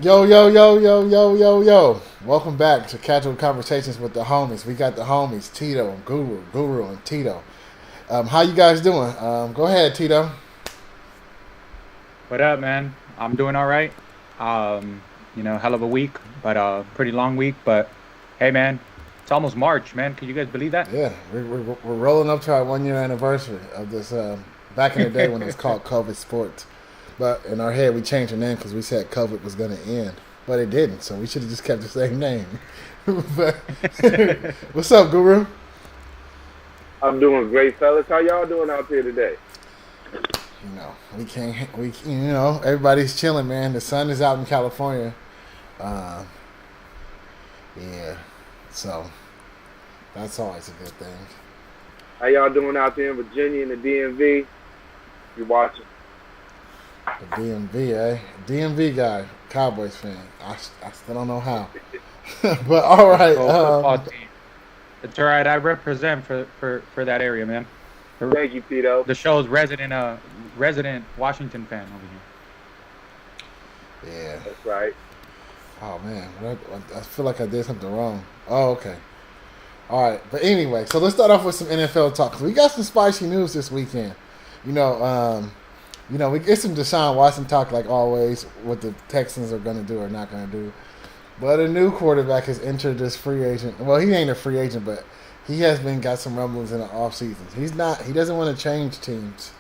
Yo, yo, yo, yo, yo, yo, yo. Welcome back to Casual Conversations with the Homies. We got the homies, Tito and Guru and Tito. How you guys doing? Go ahead, Tito. What up, man? I'm doing all right. Hell of a week, but pretty long week. But hey, man, it's almost March, man. Can you guys believe that? Yeah, we're rolling up to our 1 year anniversary of this. Back in the day when it was called COVID Sports. But in our head, we changed the name because we said COVID was going to end. But it didn't, so we should have just kept the same name. But what's up, Guru? I'm doing great, fellas. How y'all doing out there today? We can't. Everybody's chilling, man. The sun is out in California. Um, yeah, so that's always a good thing. How y'all doing out there in Virginia and the DMV? You watching? The DMV, eh? DMV guy, Cowboys fan. I still don't know how. But all right. Go football team. It's all right. I represent for that area, man. Thank you, Tito. The show's resident Washington fan over Yeah. That's right. Oh man, I feel like I did something wrong. Oh, okay. All right, but anyway, so let's start off with some NFL talk. 'Cause we got some spicy news this weekend. You know, we get some Deshaun Watson talk like always, what the Texans are going to do or not going to do. But a new quarterback has entered this free agent. Well, he ain't a free agent, but he has got some rumblings in the off season. He doesn't want to change teams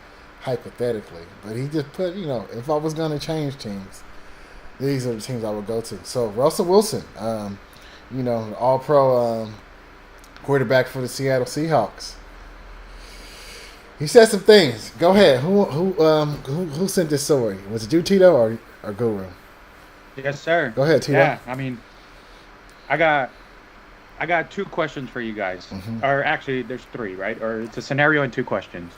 hypothetically, but he just put, if I was going to change teams, these are the teams I would go to. So Russell Wilson, all pro quarterback for the Seattle Seahawks. He said some things. Go ahead. Who sent this story? Was it you, Tito, or Guru? here. Yes, sir. Go ahead, Tito. Yeah, I mean, I got two questions for you guys. Mm-hmm. Or actually, there's three, right? Or it's a scenario and two questions.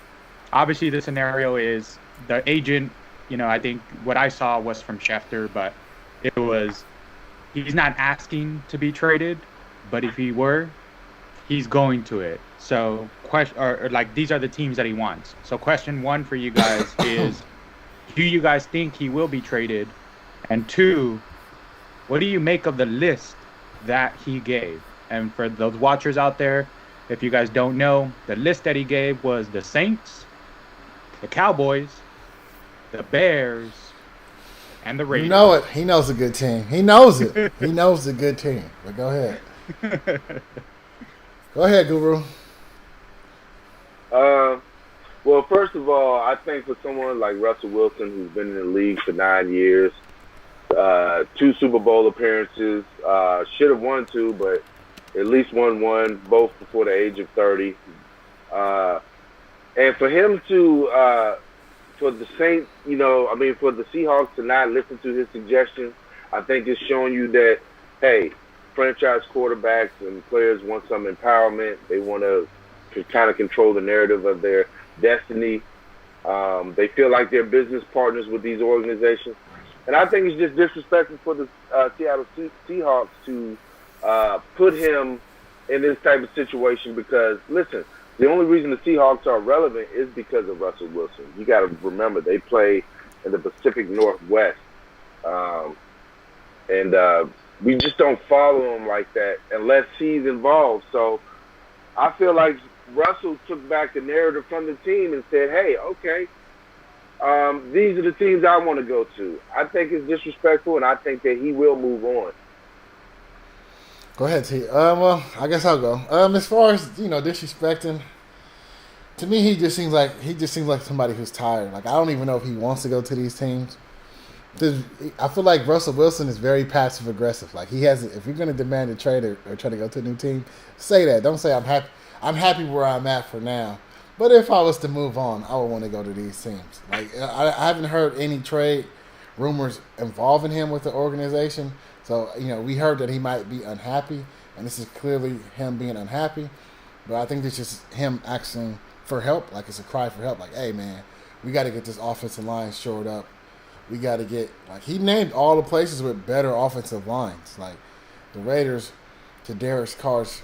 Obviously, the scenario is the agent. I think what I saw was from Schefter, but it was he's not asking to be traded, but if he were, he's going to it. So, these are the teams that he wants. So, question one for you guys is: do you guys think he will be traded? And two, what do you make of the list that he gave? And for those watchers out there, if you guys don't know, the list that he gave was the Saints, the Cowboys, the Bears, and the Raiders. You know it. He knows a good team. He knows it. He knows a good team. But go ahead. Go ahead, Guru. Well, first of all, I think for someone like Russell Wilson, who's been in the league for 9 years, two Super Bowl appearances, should have won two, but at least won one, both before the age of 30. And for him to, for the Saints, for the Seahawks to not listen to his suggestions, I think it's showing you that, hey, franchise quarterbacks and players want some empowerment. They want to kind of control the narrative of their destiny. They feel like they're business partners with these organizations. And I think it's just disrespectful for the Seattle Seahawks to put him in this type of situation because, listen, the only reason the Seahawks are relevant is because of Russell Wilson. You got to remember, they play in the Pacific Northwest. And we just don't follow him like that unless he's involved. So I feel like Russell took back the narrative from the team and said, hey, okay, these are the teams I want to go to. I think it's disrespectful, and I think that he will move on. Go ahead, T. Well, I guess I'll go. As far as disrespecting, to me, he just seems like somebody who's tired. Like I don't even know if he wants to go to these teams. I feel like Russell Wilson is very passive aggressive. Like he has, if you're going to demand a trade or try to go to a new team, say that. Don't say I'm happy. I'm happy where I'm at for now. But if I was to move on, I would want to go to these teams. Like I haven't heard any trade rumors involving him with the organization. So we heard that he might be unhappy, and this is clearly him being unhappy. But I think it's just him asking for help. Like it's a cry for help. Like, hey man, we got to get this offensive line shored up. We got to get he named all the places with better offensive lines. Like the Raiders, to Derek Carr's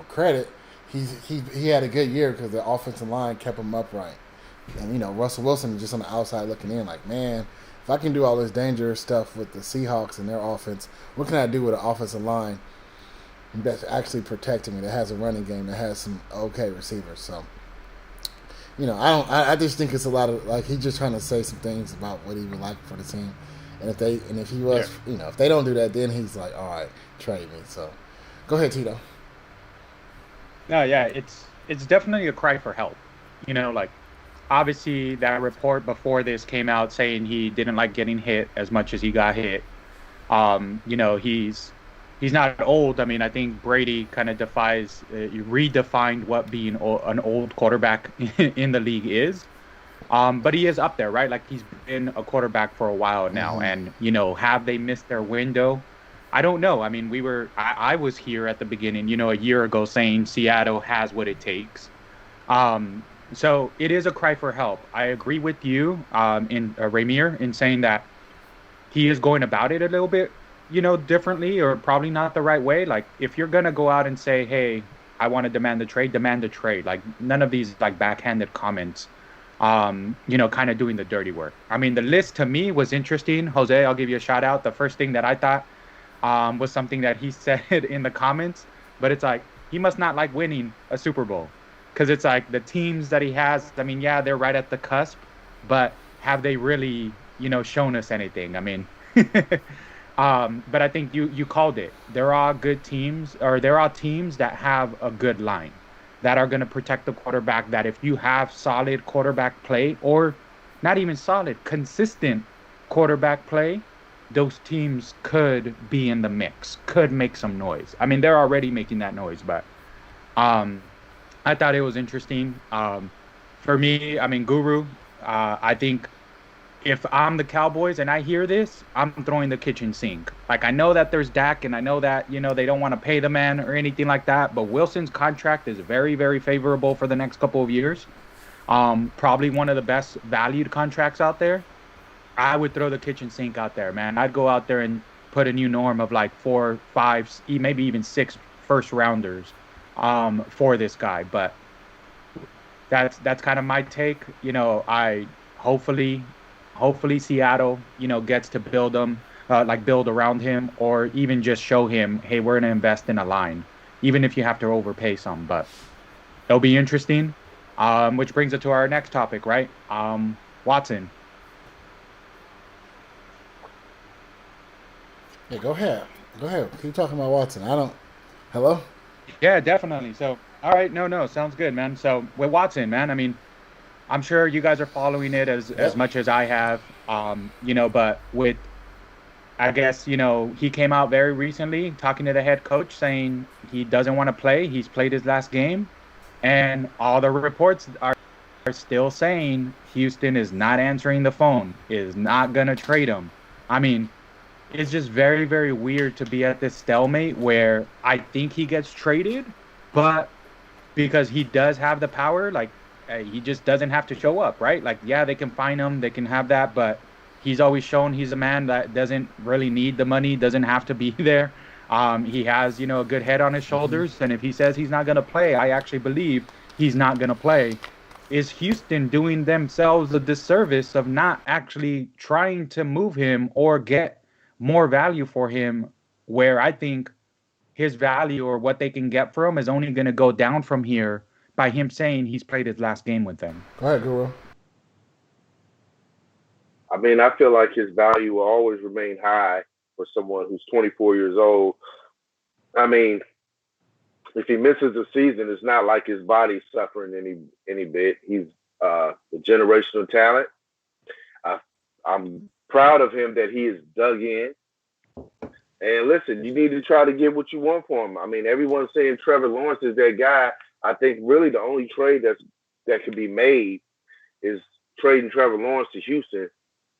credit. He had a good year because the offensive line kept him upright. And, Russell Wilson is just on the outside looking in like, man, if I can do all this dangerous stuff with the Seahawks and their offense, what can I do with an offensive line that's actually protecting me, that has a running game, that has some okay receivers? So, I just think it's a lot of, like, he's just trying to say some things about what he would like for the team. And if he was, if they don't do that, then he's like, all right, trade me. So, go ahead, Tito. No, yeah, it's definitely a cry for help. Like, obviously that report before this came out saying he didn't like getting hit as much as he got hit. He's not old. I mean, I think Brady kind of redefined what being an old quarterback in the league is. But he is up there, right? Like, he's been a quarterback for a while now. And, have they missed their window? I don't know. I mean, I was here at the beginning, a year ago saying Seattle has what it takes. So it is a cry for help. I agree with you, in Ramir, in saying that he is going about it a little bit, differently, or probably not the right way. Like, if you're going to go out and say, hey, I want to demand the trade. Like, none of these, like, backhanded comments, kind of doing the dirty work. I mean, the list to me was interesting. Jose, I'll give you a shout out. The first thing that I thought was something that he said in the comments, but it's like, he must not like winning a Super Bowl, because it's like the teams that he has, I mean, yeah, they're right at the cusp, but have they really, shown us anything? I mean, but I think you called it. There are good teams, or there are teams that have a good line, that are going to protect the quarterback, that if you have solid quarterback play, or not even solid, consistent quarterback play, those teams could be in the mix, could make some noise. I mean, they're already making that noise, but I thought it was interesting. For me, I mean, Guru, I think if I'm the Cowboys and I hear this, I'm throwing the kitchen sink. Like, I know that there's Dak, and I know that, they don't want to pay the man or anything like that, but Wilson's contract is very, very favorable for the next couple of years. Probably one of the best valued contracts out there. I would throw the kitchen sink out there, man. I'd go out there and put a new norm of like 4, 5, maybe even 6 first rounders for this guy. But that's kind of my take. I hopefully Seattle, gets to build around him, or even just show him, hey, we're going to invest in a line, even if you have to overpay some. But it'll be interesting, which brings it to our next topic, right? Watson. Yeah, go ahead. Keep talking about Watson. Hello? Yeah, definitely. So, all right. No, sounds good, man. So with Watson, man, I mean, I'm sure you guys are following it as much as I have, but with, I guess, he came out very recently talking to the head coach saying he doesn't want to play. He's played his last game, and all the reports are still saying Houston is not answering the phone, is not going to trade him. I mean, it's just very, very weird to be at this stalemate where I think he gets traded, but because he does have the power, like, he just doesn't have to show up, right? Like, yeah, they can fine him, they can have that, but he's always shown he's a man that doesn't really need the money, doesn't have to be there. He has, a good head on his shoulders, and if he says he's not going to play, I actually believe he's not going to play. Is Houston doing themselves a disservice of not actually trying to move him or get more value for him, where I think his value or what they can get for him is only going to go down from here by him saying he's played his last game with them? Go ahead, Guru. I mean, I feel like his value will always remain high for someone who's 24 years old. I mean, if he misses a season, it's not like his body's suffering any bit. He's a generational talent. I'm proud of him that he is dug in. And listen, you need to try to get what you want for him. I mean, everyone's saying Trevor Lawrence is that guy. I think really the only trade that can be made is trading Trevor Lawrence to Houston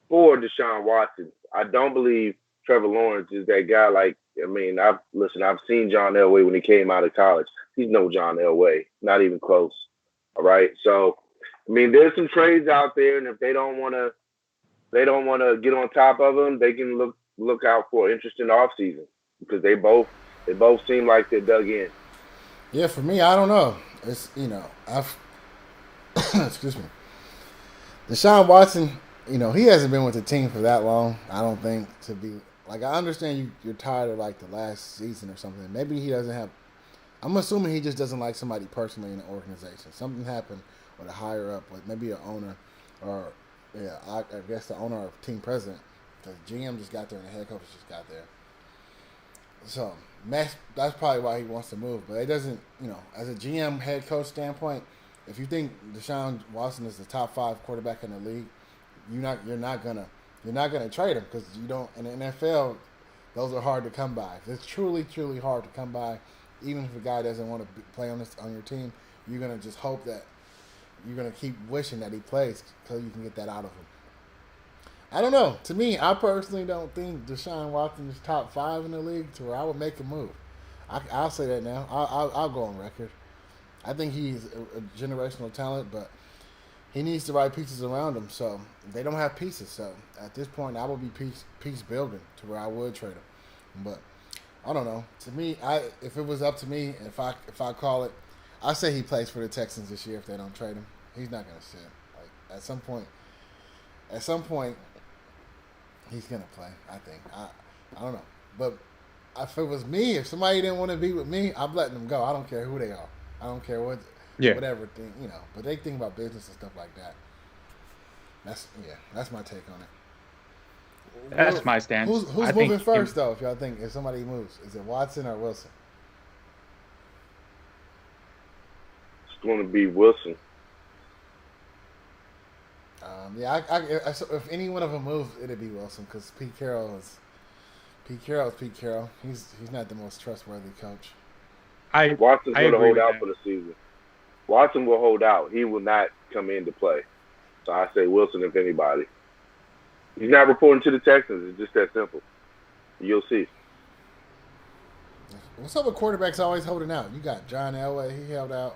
for Deshaun Watson. I don't believe Trevor Lawrence is that guy. Like, I mean, I've seen John Elway when he came out of college. He's no John Elway, not even close. All right. So, I mean, there's some trades out there, and if they don't want to get on top of them, they can look out for an interesting offseason, because they both seem like they're dug in. Yeah, for me, I don't know. It's, I've excuse me. Deshaun Watson, he hasn't been with the team for that long. I don't think to be like I understand you're tired of like the last season or something. Maybe he doesn't have. I'm assuming he just doesn't like somebody personally in the organization. Something happened with a higher up, like maybe an owner, or I guess the owner or team president. Because GM just got there and the head coach just got there. So that's probably why he wants to move. But it doesn't, as a GM head coach standpoint, if you think Deshaun Watson is the top 5 quarterback in the league, you're not gonna trade him because you don't in the NFL. Those are hard to come by. It's truly hard to come by. Even if a guy doesn't want to play on your team, you're gonna just hope that you're gonna keep wishing that he plays so you can get that out of him. I don't know. To me, I personally don't think Deshaun Watson is top 5 in the league to where I would make a move. I'll say that now. I'll go on record. I think he's a generational talent, but he needs the right pieces around him. So they don't have pieces. So at this point, I would be piece building to where I would trade him. But I don't know. To me, if it was up to me, if I call it, I say he plays for the Texans this year if they don't trade him. He's not going to sit. Like at some point, he's going to play. I think. I don't know. But if it was me, if somebody didn't want to be with me, I'm letting them go. I don't care who they are. I don't care whatever thing, But they think about business and stuff like that. That's my take on it. That's my stance. Who's moving first, though, if somebody moves? Is it Watson or Wilson? It's going to be Wilson. If any one of them moves, it'd be Wilson because Pete Carroll is Pete Carroll. He's not the most trustworthy coach. Watson's going to hold out for the season. Watson will hold out. He will not come in to play. So I say Wilson if anybody. He's not reporting to the Texans. It's just that simple. You'll see. What's up with quarterbacks always holding out? You got John Elway. He held out.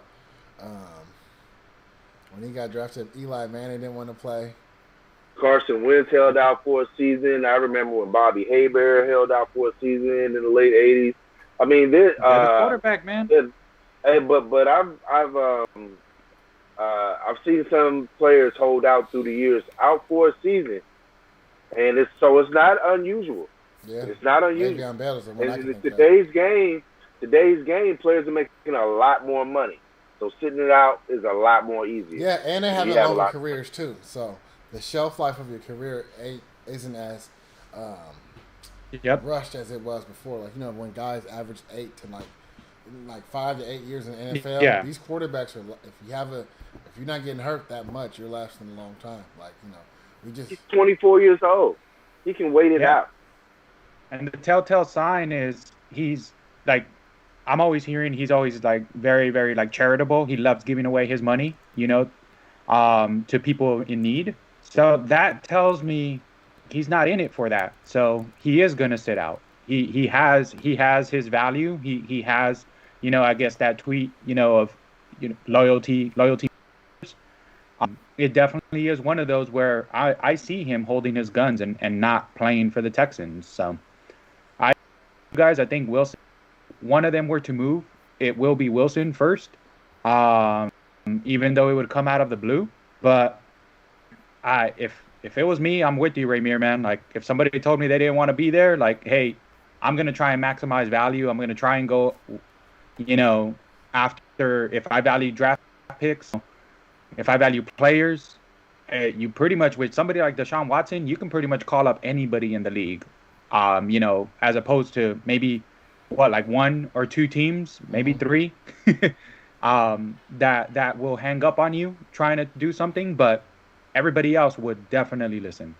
When he got drafted, Eli Manning didn't want to play. Carson Wentz held out for a season. I remember when Bobby Hebert held out for a season in the late '80s. I mean, the quarterback, man. But I've seen some players hold out through the years, out for a season, and it's not unusual. Yeah, it's not unusual. In today's game, players are making a lot more money. So sitting it out is a lot more easy. Yeah, and they have longer careers too. So the shelf life of your career isn't as rushed as it was before. Like when guys average 8 to like 5 to 8 years in the NFL. Yeah. These quarterbacks are if you're not getting hurt that much, you're lasting a long time. He's 24 years old. He can wait it out. And the telltale sign is he's like. I'm always hearing he's always like very, very like charitable. He loves giving away his money, to people in need. So that tells me he's not in it for that. So he is going to sit out. He has his value. He has, I guess that tweet, of loyalty. It definitely is one of those where I see him holding his guns and not playing for the Texans. So I think Wilson. One of them were to move, it will be Wilson first, even though it would come out of the blue. But if it was me, I'm with you, Ramir, man. Like, if somebody told me they didn't want to be there, like, hey, I'm going to try and maximize value. I'm going to try and go, after if I value draft picks, if I value players, you pretty much, with somebody like Deshaun Watson, you can pretty much call up anybody in the league, as opposed to maybe – like 1 or 2 teams, maybe 3, that will hang up on you trying to do something, but everybody else would definitely listen.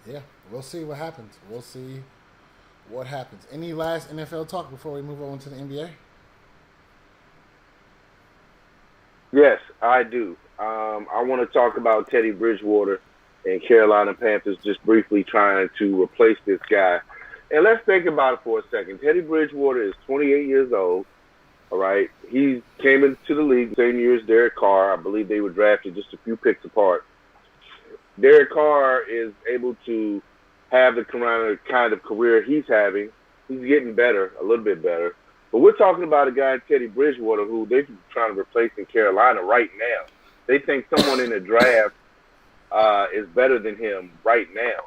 Yeah. We'll see what happens. Any last NFL talk before we move on to the NBA? Yes, I do. I want to talk about Teddy Bridgewater and Carolina Panthers just briefly trying to replace this guy. And let's think about it for a second. Teddy Bridgewater is 28 years old, all right? He came into the league the same year as Derek Carr. I believe they were drafted just a few picks apart. Derek Carr is able to have the kind of career he's having. He's getting better, a little bit better. But we're talking about a guy, Teddy Bridgewater, who they're trying to replace in Carolina right now. they think someone in the draft is better than him right now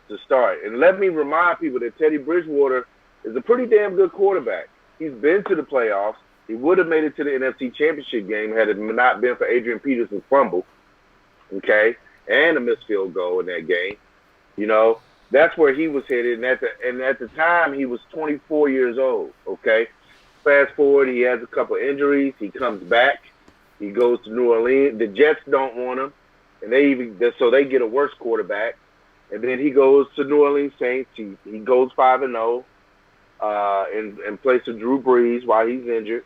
to start. And let me remind people that Teddy Bridgewater is a pretty damn good quarterback. He's been to the playoffs. He would have made it to the NFC Championship game had it not been for Adrian Peterson's fumble, okay, and a missed field goal in that game. That's where he was headed. And at the time, he was 24 years old, okay. Fast forward, he has a couple injuries. He comes back. He goes to New Orleans. The Jets don't want him, and so they get a worse quarterback. And then he goes to New Orleans Saints. He goes 5-0 in place of Drew Brees while he's injured.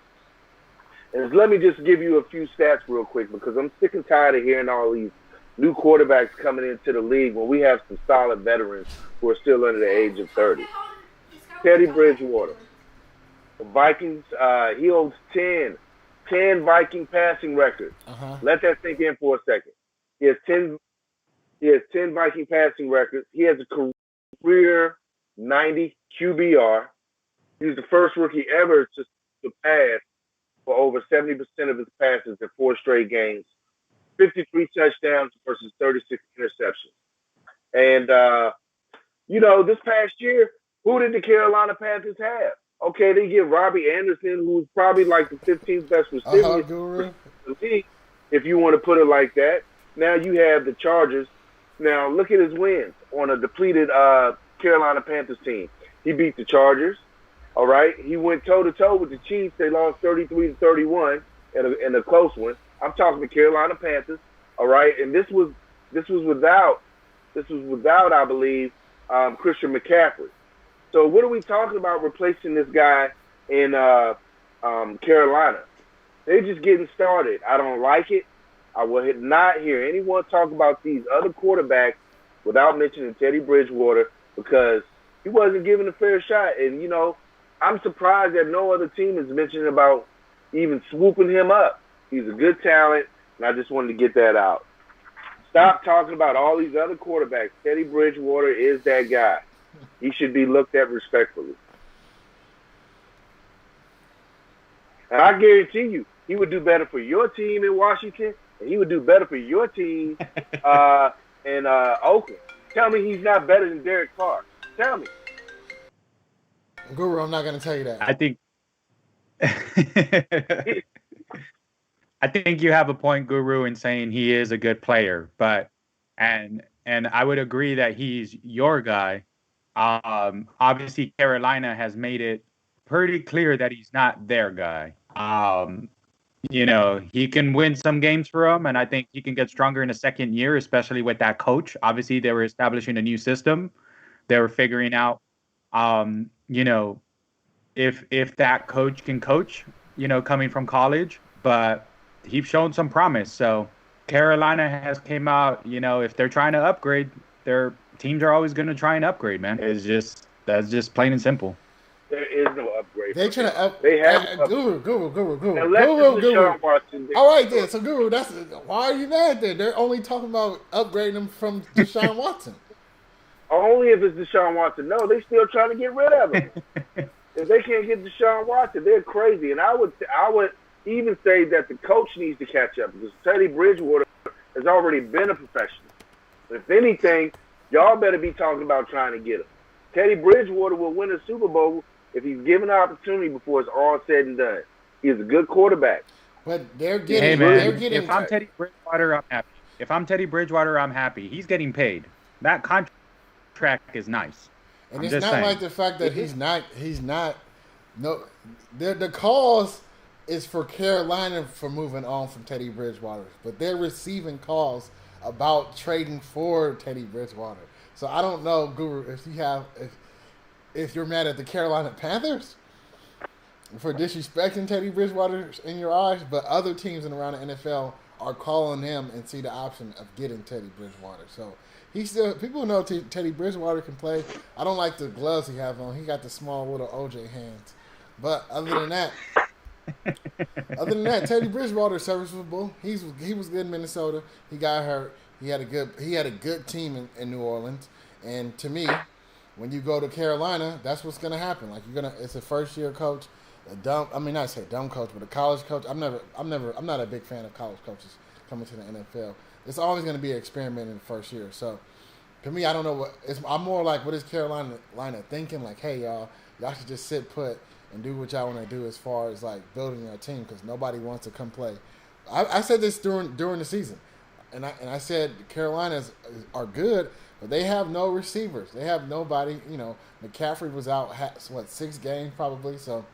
And let me just give you a few stats real quick because I'm sick and tired of hearing all these new quarterbacks coming into the league when we have some solid veterans who are still under the age of 30. Teddy Bridgewater. The Vikings, he holds 10 Viking passing records. Let that sink in for a second. He has 10 Viking passing records. He has a career 90 QBR. He's the first rookie ever to pass for over 70% of his passes in 4 straight games. 53 touchdowns versus 36 interceptions. And, this past year, who did the Carolina Panthers have? Okay, they get Robbie Anderson, who's probably like the 15th best receiver in the league, if you want to put it like that. Now you have the Chargers. Now look at his wins on a depleted Carolina Panthers team. He beat the Chargers. All right, he went toe-to-toe with the Chiefs. They lost 33-31 in a close one. I'm talking the Carolina Panthers. All right, and this was without, I believe, Christian McCaffrey. So what are we talking about replacing this guy in Carolina? They're just getting started. I don't like it. I will not hear anyone talk about these other quarterbacks without mentioning Teddy Bridgewater because he wasn't given a fair shot. And, I'm surprised that no other team is mentioning about even swooping him up. He's a good talent, and I just wanted to get that out. Stop talking about all these other quarterbacks. Teddy Bridgewater is that guy. He should be looked at respectfully. And I guarantee you, he would do better for your team in Washington, and he would do better for your team in Oakland. Tell me he's not better than Derek Carr. Tell me. Guru, I'm not going to tell you that. I think you have a point, Guru, in saying he is a good player, and I would agree that he's your guy. Obviously, Carolina has made it pretty clear that he's not their guy. He can win some games for them, and I think he can get stronger in the second year, especially with that coach. Obviously, they were establishing a new system. They were figuring out, if that coach can coach, coming from college, but he's shown some promise. So Carolina has came out, if they're trying to upgrade, their teams are always going to try and upgrade, man. That's just plain and simple. There is no upgrade. They're trying to upgrade. They have Guru. Watson. All right, then. So, Guru, why are you mad then? They're only talking about upgrading them from Deshaun Watson. Only if it's Deshaun Watson. No, they still trying to get rid of him. If they can't get Deshaun Watson, they're crazy. And I would even say that the coach needs to catch up because Teddy Bridgewater has already been a professional. If anything, y'all better be talking about trying to get him. Teddy Bridgewater will win a Super Bowl if he's given an opportunity before it's all said and done. He's a good quarterback. But they're getting. Hey man, if I'm Teddy Bridgewater, I'm happy. If I'm Teddy Bridgewater, I'm happy. He's getting paid. That contract is nice. And it's not like the fact that he's not. No, the cause is for Carolina for moving on from Teddy Bridgewater, but they're receiving calls about trading for Teddy Bridgewater. So I don't know, Guru, if you're mad at the Carolina Panthers for disrespecting Teddy Bridgewater in your eyes, but other teams in around the NFL are calling him and see the option of getting Teddy Bridgewater. So people know Teddy Bridgewater can play. I don't like the gloves he has on. He got the small little OJ hands. But other than that, Teddy Bridgewater is serviceable. He was good in Minnesota. He got hurt. He had a good team in New Orleans. And to me, when you go to Carolina, that's what's gonna happen. Like it's a first year coach, not a dumb coach, but a college coach. I'm not a big fan of college coaches coming to the NFL. It's always going to be an experiment in the first year. So, to me, I don't know what I'm more like, what is Carolina thinking? Like, hey, y'all should just sit put and do what y'all want to do as far as like building your team, because nobody wants to come play. I said this during the season, and I said Carolinas are good, but they have no receivers. They have nobody. You know, McCaffrey was out 6 games probably. So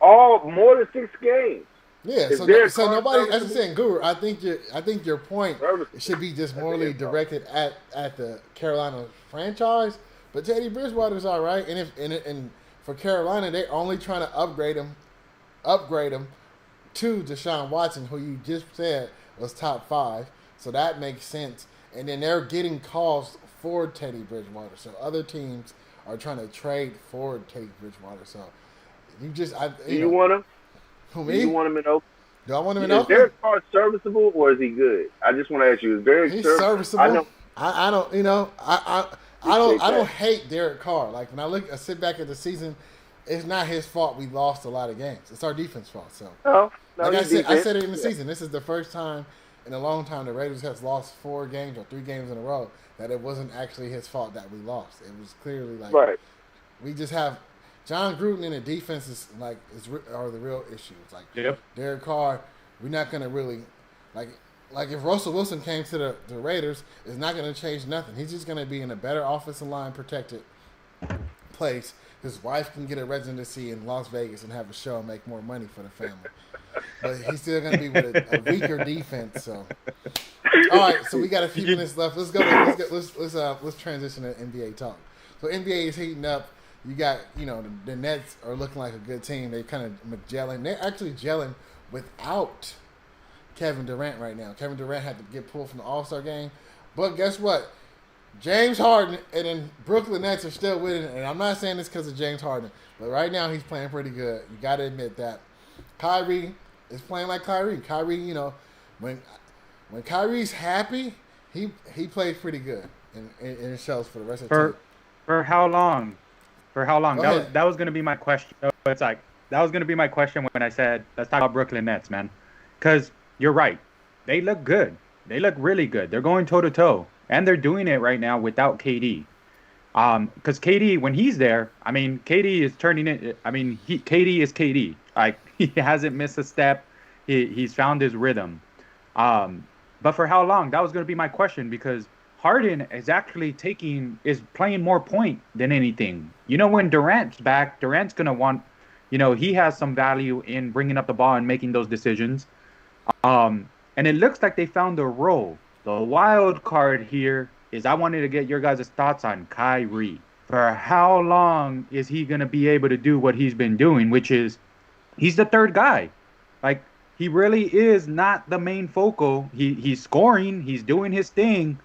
more than 6 games. Yeah, so nobody. As I'm saying, Guru, I think your point should be just morally directed at the Carolina franchise. But Teddy Bridgewater's all right, and for Carolina, they're only trying to upgrade him to Deshaun Watson, who you just said was top 5. So that makes sense. And then they're getting calls for Teddy Bridgewater. So other teams are trying to trade for Teddy Bridgewater. So you just do you want him? Who, me? Do you want him in Oakland? Do I want him in Oakland? Is Derek Carr serviceable or is he good? I just want to ask you. Is Derek serviceable? I don't. You know, I don't hate Derek Carr. Like when I sit back at the season, it's not his fault we lost a lot of games. It's our defense fault. So like I said it in the season. This is the first time in a long time the Raiders have lost 4 games or 3 games in a row that it wasn't actually his fault that we lost. It was clearly like we just have John Gruden in the defense are the real issues. Like Derek Carr, we're not gonna really like if Russell Wilson came to the Raiders, it's not gonna change nothing. He's just gonna be in a better offensive line protected place. His wife can get a residency in Las Vegas and have a show and make more money for the family. But he's still going to be with a weaker defense. So, all right. So we got a few minutes left. Let's go. Let's transition to NBA talk. So NBA is heating up. You got the Nets are looking like a good team. They kind of gelling. They're actually gelling without Kevin Durant right now. Kevin Durant had to get pulled from the All-Star game, but guess what? James Harden and then Brooklyn Nets are still winning, and I'm not saying this because of James Harden, but right now he's playing pretty good. You got to admit that. Kyrie is playing like Kyrie. Kyrie, when Kyrie's happy, he plays pretty good, and it shows for the rest of the team. For how long? For how long? That was going to be my question. It's like that was going to be my question when I said let's talk about Brooklyn Nets, man, because you're right. They look good. They look really good. They're going toe to toe. And they're doing it right now without KD. Because KD, when he's there, I mean, KD is turning it. I mean, KD is KD. Like, he hasn't missed a step. He's found his rhythm. But for how long? That was going to be my question, because Harden is actually is playing more point than anything. When Durant's back, Durant's going to want, he has some value in bringing up the ball and making those decisions. And it looks like they found a role. The wild card here is I wanted to get your guys' thoughts on Kyrie. For how long is he going to be able to do what he's been doing, which is he's the third guy. Like, he really is not the main focal. He's scoring. He's doing his thing.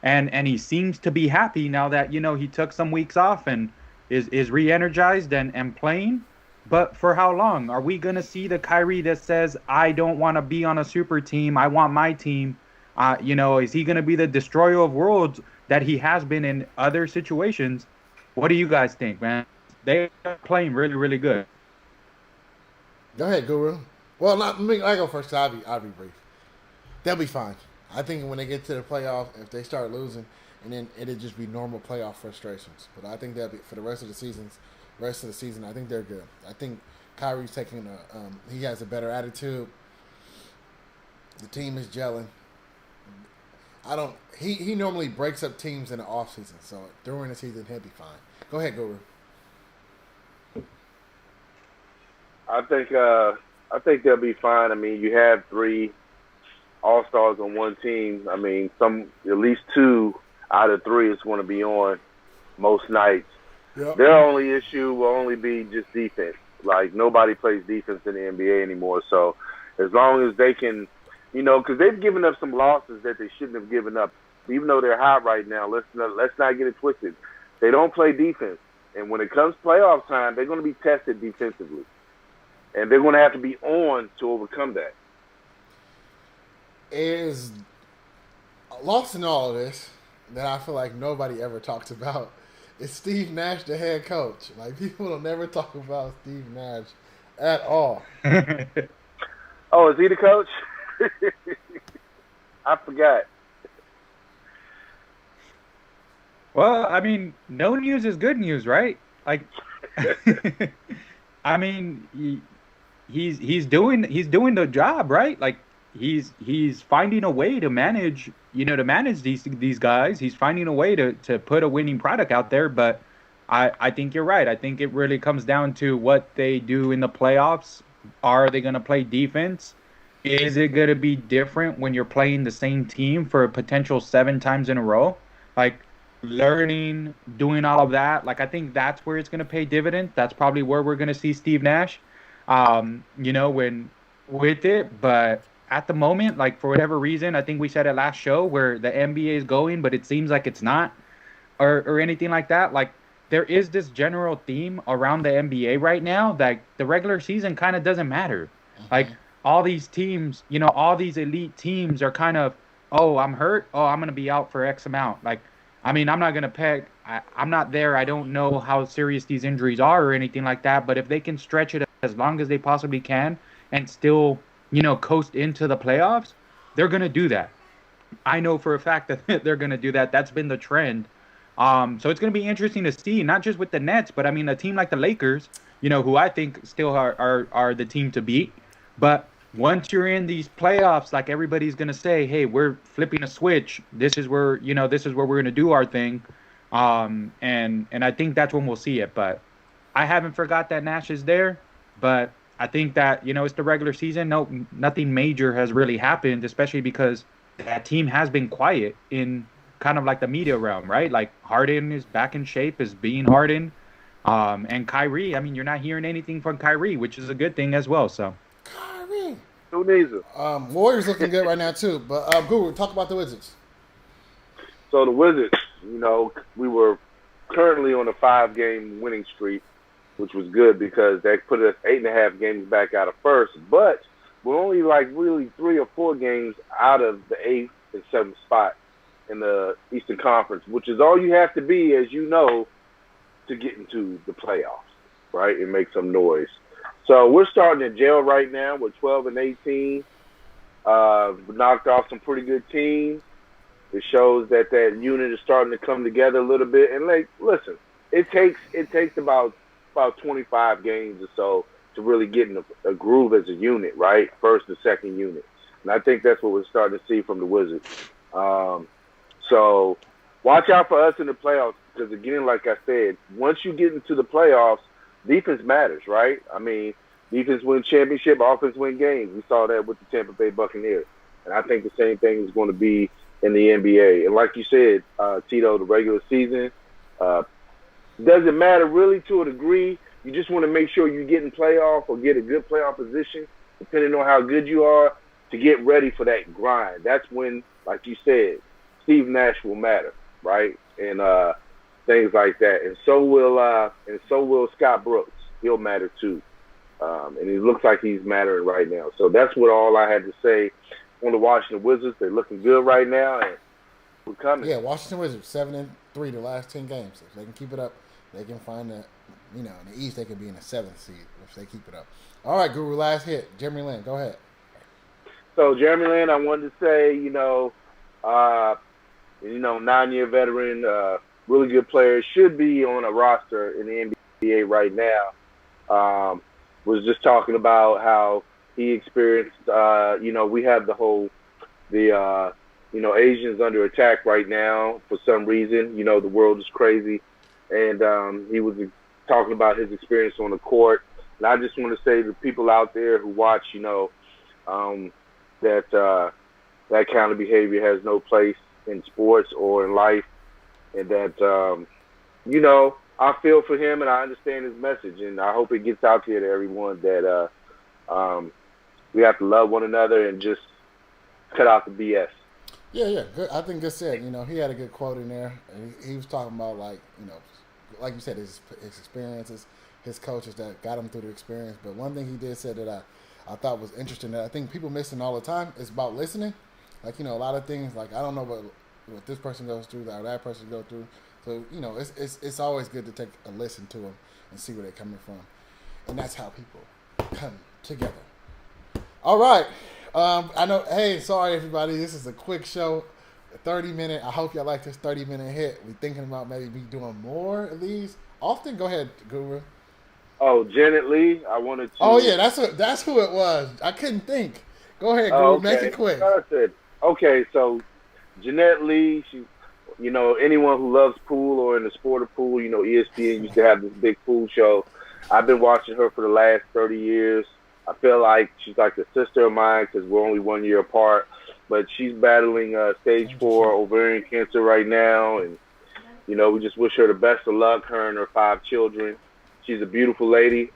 And he seems to be happy now that, he took some weeks off and is re-energized and playing. But for how long? Are we going to see the Kyrie that says, I don't want to be on a super team. I want my team. Is he going to be the destroyer of worlds that he has been in other situations? What do you guys think, man? They are playing really, really good. Go ahead, Guru. Well, I go first. I'll be brief. They'll be fine. I think when they get to the playoff, if they start losing, and then it'll just be normal playoff frustrations. But I think they'll be for the rest of the season. I think they're good. I think Kyrie's taking he has a better attitude. The team is gelling. He normally breaks up teams in the offseason, so during the season he'll be fine. Go ahead, Guru. I think they'll be fine. I mean, you have 3 All-Stars on one team. I mean, at least 2 out of 3 is going to be on most nights. Yep. Their only issue will only be just defense. Like, nobody plays defense in the NBA anymore, so as long as they can, because they've given up some losses that they shouldn't have given up. Even though they're hot right now, let's not get it twisted. They don't play defense. And when it comes playoff time, they're going to be tested defensively. And they're going to have to be on to overcome that. Is lost in all of this that I feel like nobody ever talks about is Steve Nash, the head coach. Like, people will never talk about Steve Nash at all. Oh, is he the coach? I forgot. Well, I mean, no news is good news, right? Like, I mean, he's doing the job, right? Like he's finding a way to manage, to manage these guys. He's finding a way to put a winning product out there. But I think you're right. I think it really comes down to what they do in the playoffs. Are they going to play defense? Is it going to be different when you're playing the same team for a potential 7 times in a row? Like learning, doing all of that. Like I think that's where it's going to pay dividends. That's probably where we're going to see Steve Nash when with it. But at the moment, like for whatever reason, I think we said it last show where the NBA is going, but it seems like it's not, or anything like that. Like there is this general theme around the NBA right now that the regular season kind of doesn't matter. Like all these teams, all these elite teams are kind of, oh, I'm hurt. Oh, I'm gonna be out for X amount. Like, I mean, I'm not gonna peg. I'm not there. I don't know how serious these injuries are or anything like that. But if they can stretch it as long as they possibly can and still, coast into the playoffs, they're gonna do that. I know for a fact that they're going to do that. That's been the trend. So it's going to be interesting to see, not just with the Nets, but I mean a team like the Lakers, who I think still are the team to beat. But once you're in these playoffs, like everybody's going to say, hey, we're flipping a switch. This is where we're going to do our thing. And I think that's when we'll see it. But I haven't forgot that Nash is there. But I think that, it's the regular season. No, nothing major has really happened, especially because that team has been quiet in kind of like the media realm, right? Like Harden is back in shape, is being Harden. And Kyrie, I mean, you're not hearing anything from Kyrie, which is a good thing as well. So Kyrie. Who needs it? Warriors looking good right now too. But Guru, talk about the Wizards. So the Wizards, we were currently on a 5-game winning streak, which was good because that put us 8.5 games back out of first. But we're only like really 3 or 4 games out of the 8th and 7th spot in the Eastern Conference, which is all you have to be, as you know, to get into the playoffs, right, and make some noise. So we're starting in jail right now. We're 12 and 18. We knocked off some pretty good teams. It shows that unit is starting to come together a little bit. And listen, it takes about 25 games or so to really get in a groove as a unit, right? First and second unit. And I think that's what we're starting to see from the Wizards. So watch out for us in the playoffs because, again, like I said, once you get into the playoffs, defense matters, right? I mean, defense wins championship, offense wins games. We saw that with the Tampa Bay Buccaneers. And I think the same thing is going to be in the NBA. And like you said, Tito, the regular season doesn't matter really to a degree. You just want to make sure you get in playoff or get a good playoff position, depending on how good you are, to get ready for that grind. That's when, like you said, Steve Nash will matter, right? And things like that. And so will Scott Brooks. He'll matter too. And it looks like he's mattering right now. So that's what all I had to say on the Washington Wizards. They're looking good right now, and we're coming. Yeah, Washington Wizards 7-3 the last 10 games. If they can keep it up, they can find that. In the East, they could be in the 7th seed if they keep it up. All right, Guru, last hit. Jeremy Lin, go ahead. So, Jeremy Lin, I wanted to say, 9-year veteran, really good player, should be on a roster in the NBA right now. Was just talking about how he experienced, we have the Asians under attack right now for some reason. The world is crazy. And he was talking about his experience on the court. And I just want to say to people out there who watch, that kind of behavior has no place in sports or in life. And that, I feel for him and I understand his message. And I hope it gets out there to everyone that we have to love one another and just cut out the BS. Yeah, good. I think good said. He had a good quote in there. He was talking about, like you said, his experiences, his coaches that got him through the experience. But one thing he did say that I thought was interesting that I think people missing all the time is about listening. Like, a lot of things, like, I don't know what this person goes through or that person goes through. So, it's always good to take a listen to them and see where they're coming from. And that's how people come together. All right. I know. Hey, sorry everybody. This is a quick show, 30-minute. I hope y'all like this 30-minute hit. We thinking about maybe doing more of these. Often, go ahead, Guru. Oh, Janet Lee. I wanted to. Oh yeah, that's who it was. I couldn't think. Go ahead, Guru. Oh, okay. Make it quick. I said, okay, so Jeanette Lee, she, anyone who loves pool or in the sport of pool, ESPN used to have this big pool show. I've been watching her for the last 30 years. I feel like she's like a sister of mine because we're only 1 year apart. But she's battling stage 4 ovarian cancer right now. And, we just wish her the best of luck, her and her 5 children. She's a beautiful lady,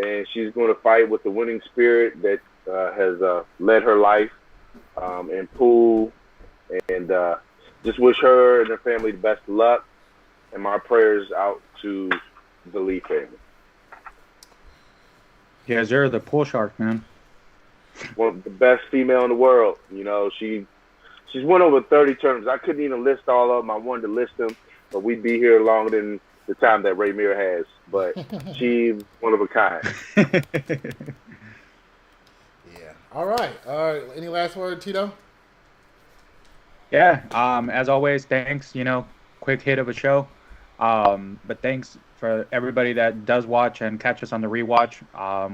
and she's going to fight with the winning spirit that has led her life in pool. And just wish her and her family the best of luck. And my prayers out to the Lee family. Yeah, you're the pool shark, man. One of the best female in the world. She's won over 30 tournaments. I couldn't even list all of them. I wanted to list them, but we'd be here longer than the time that Ray Muir has. But she's one of a kind. Yeah. All right. Any last word, Tito? Yeah. As always, thanks. Quick hit of a show. But thanks for everybody that does watch and catch us on the rewatch.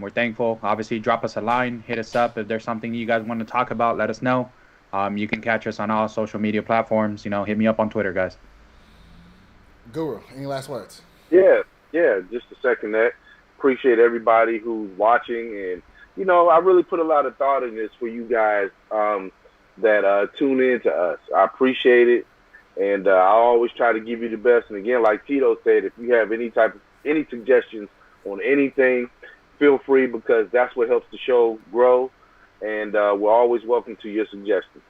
We're thankful. Obviously, drop us a line, hit us up if there's something you guys want to talk about. Let us know. You can catch us on all social media platforms. Hit me up on Twitter, guys. Guru, any last words? Yeah. Just to second that. Appreciate everybody who's watching, and I really put a lot of thought in this for you guys that tune in to us. I appreciate it. And I always try to give you the best. And again, like Tito said, if you have any suggestions on anything, feel free, because that's what helps the show grow. And we're always welcome to your suggestions.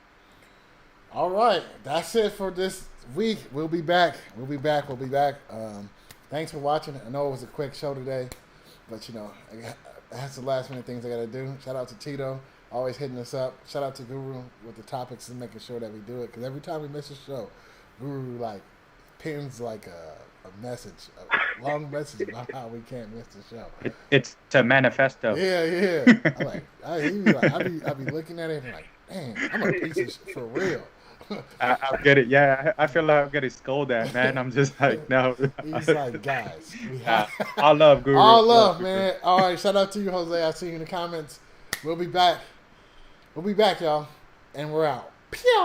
All right. That's it for this week. We'll be back. Thanks for watching. I know it was a quick show today, but that's the last minute things I got to do. Shout out to Tito, always hitting us up. Shout out to Guru with the topics and making sure that we do it, because every time we miss a show, Guru pins a message, a long message about how we can't miss the show. It's a manifesto. Yeah. I be looking at it and man, I'm a piece of shit for real. I get it. Yeah, I feel like I'm getting scolded at, man. I'm just like, no. He's like, guys. All love, Guru. All love, man. All right, shout out to you, Jose. I'll see you in the comments. We'll be back, y'all. And we're out. Pew!